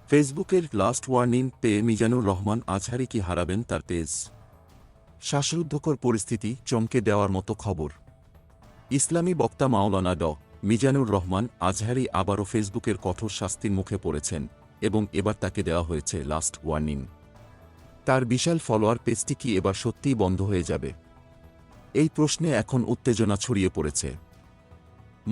ফেসবুকের last warning পেয়ে মিজানুর রহমান আজহারি কি হারাবেন তার পেজ? শ্বাসরুদ্ধকর পরিস্থিতি, চমকে দেওয়ার মতো খবর। ইসলামী বক্তা মাওলানা মিজানুর রহমান আজহারি আবারও ফেসবুকের কঠোর শাস্তির মুখে পড়েছেন এবং এবার তাকে দেওয়া হয়েছে লাস্ট ওয়ার্নিং। তার বিশাল ফলোয়ার পেজটি কি এবার সত্যিই বন্ধ হয়ে যাবে? এই প্রশ্নে এখন উত্তেজনা ছড়িয়ে পড়েছে।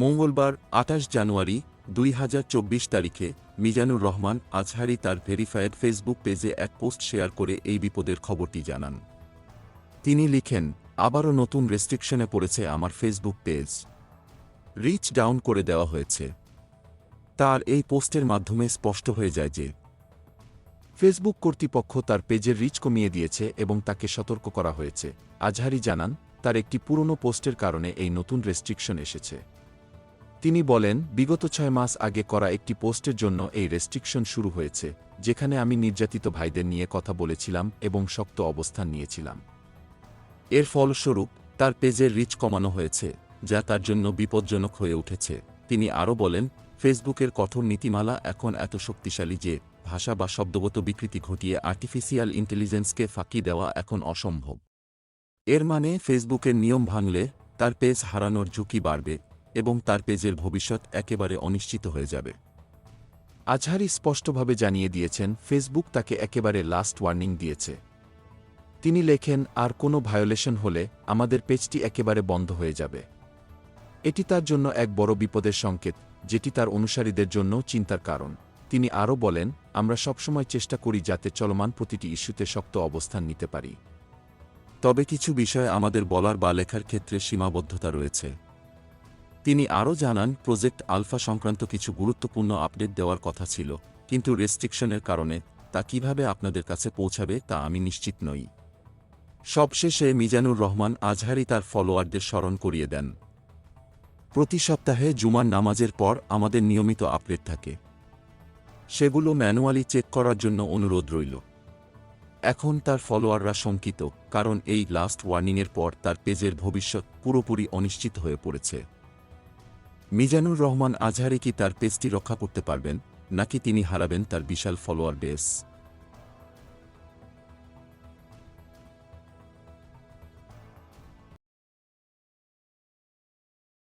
মঙ্গলবার ২৮ জানুয়ারি ২০২৪ তারিখে মিজানুর রহমান আজহারি তার ভেরিফায়েড ফেসবুক পেজে এক পোস্ট শেয়ার করে এই বিপদের খবরটি জানান। তিনি লিখেন, আবারও নতুন রেস্ট্রিকশনে পড়েছে আমার ফেসবুক পেজ। রিচ ডাউন করে দেওয়া হয়েছে। তার এই পোস্টের মাধ্যমে স্পষ্ট হয়ে যায় যে ফেসবুক কর্তৃপক্ষ তার পেজের রিচ কমিয়ে দিয়েছে এবং তাকে সতর্ক করা হয়েছে। আজহারি জানান, তার একটি পুরনো পোস্টের কারণে এই নতুন রেস্ট্রিকশন এসেছে। তিনি বলেন, বিগত ৬ মাস আগে করা একটি পোস্টের জন্য এই রেস্ট্রিকশন শুরু হয়েছে, যেখানে আমি নির্যাতিত ভাইদের নিয়ে কথা বলেছিলাম এবং শক্ত অবস্থান নিয়েছিলাম। এর ফলস্বরূপ তার পেজের রিচ কমানো হয়েছে, যা তার জন্য বিপজ্জনক হয়ে উঠেছে। তিনি আরও বলেন, ফেসবুকের কঠোর নীতিমালা এখন এত শক্তিশালী যে ভাষা বা শব্দগত বিকৃতি ঘটিয়ে আর্টিফিশিয়াল ইন্টেলিজেন্সকে ফাঁকি দেওয়া এখন অসম্ভব। এর মানে ফেসবুকের নিয়ম ভাঙলে তার পেজ হারানোর ঝুঁকি বাড়বে এবং তার পেজের ভবিষ্যৎ একেবারে অনিশ্চিত হয়ে যাবে। আজহারি স্পষ্টভাবে জানিয়ে দিয়েছেন, ফেসবুক তাকে একেবারে লাস্ট ওয়ার্নিং দিয়েছে। তিনি লেখেন, আর কোনো ভায়োলেশন হলে আমাদের পেজটি একেবারে বন্ধ হয়ে যাবে। এটি তার জন্য এক বড় বিপদের সংকেত, যেটি তার অনুসারীদের জন্যও চিন্তার কারণ। তিনি আরও বলেন, আমরা সবসময় চেষ্টা করি যাতে চলমান প্রতিটি ইস্যুতে শক্ত অবস্থান নিতে পারি। তবে কিছু বিষয় আমাদের বলার বা লেখার ক্ষেত্রে সীমাবদ্ধতা রয়েছে। তিনি আরও জানান, প্রজেক্ট আলফা সংক্রান্ত কিছু গুরুত্বপূর্ণ আপডেট দেওয়ার কথা ছিল, কিন্তু রেস্ট্রিকশনের কারণে তা কিভাবে আপনাদের কাছে পৌঁছাবে তা আমি নিশ্চিত নই। সবশেষে মিজানুর রহমান আজহারি তার ফলোয়ারদের স্মরণ করিয়ে দেন, প্রতি সপ্তাহে জুমার নামাজের পর আমাদের নিয়মিত আপডেট থাকে। সেগুলো ম্যানুয়ালি চেক করার জন্য অনুরোধ রইল। এখন তার ফলোয়াররা শঙ্কিত, কারণ এই লাস্ট ওয়ার্নিংয়ের পর তার পেজের ভবিষ্যৎ পুরোপুরি অনিশ্চিত হয়ে পড়েছে। মিজানুর রহমান আজহারি কি তার পেজটি রক্ষা করতে পারবেন, নাকি তিনি হারাবেন তার বিশাল ফলোয়ার বেস?